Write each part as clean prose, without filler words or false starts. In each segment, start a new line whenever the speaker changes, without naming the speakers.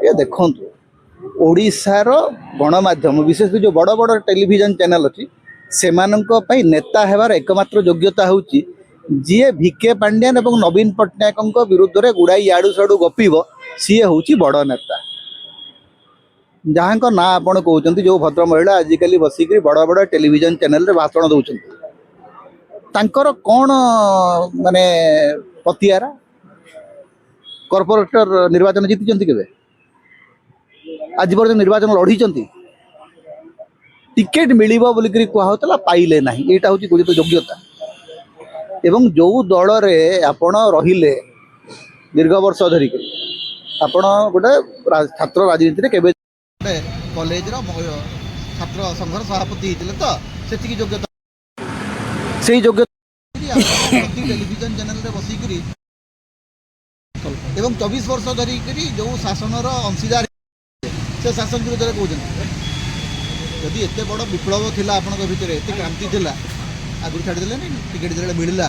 ये देखु ओडिशार गणमाध्यम विशेष जो बड़ बड़ टेलीविजन चैनल अच्छी से नेता हेबार एकमात्र योग्यता हूँ जी भिके पांड्यान और नवीन पट्टनायक विरुद्ध में गुड़ाई याडू साडू गपिब सी हूँ बड़ नेता जहाँ ना आपड़ कहते जो भद्र महिला आजिकल बसिक बड़ बड़ टेलीविजन चैनल रे भाषण दौरान तांकर कौन माने पतियारा कॉर्पोरेटर निर्वाचन जीति केवे आज पर्यटन निर्वाचन लड़ी टिकेट मिलिबो बोली कहला पाइले ना यहाँ हूँ गोटे योग्यता एवं जो दल रे आपण रहिले दीर्घ वर्ष धरिक आपण गोटे छात्र राजनीति केवे कॉलेज छात्र संघर सभापति होते तो से योग्यता से योग्यता टेलीविजन चैनल रे बसिक एवं 24 वर्ष धरिक जो शासन अंशीदार से शासन विरोध में कहते जदि एत बड़ विप्लव थिला आपन भितर एत क्रांति थिला आगु छाड़देले टिकेट जो मिलला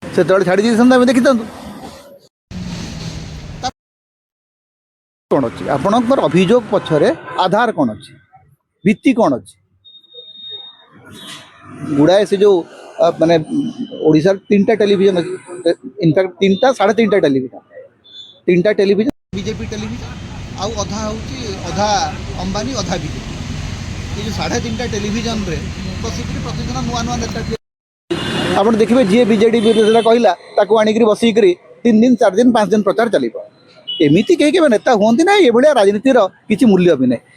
से छाड़ी देखी कौन अच्छी आपणकर अभियोग पछरे आधार कौन अच्छी भित्ति कौन अच्छी गुड़ाए से जो माने ओडिशा 3टा टेलीविजन अच्छी इनफैक्ट 3टा 3.5टा टेलीविजन 3टा टेलीविजन बीजेपी टेलीविजन आउ अधा हूँ अधा अंबानी अधा बीजेपी ये जो 3.5टा टेलीविजन रे बसिक प्रतिदिन नुआ नुआ नेता आप देखिए जी बीजेडी विरोधी कहला ताकू आणिक बसिक 3 दिन 4 दिन 5 दिन प्रचार चलो एमती कहीं नेता हमें ना ये राजनीतिर किसी मूल्य भी नहीं।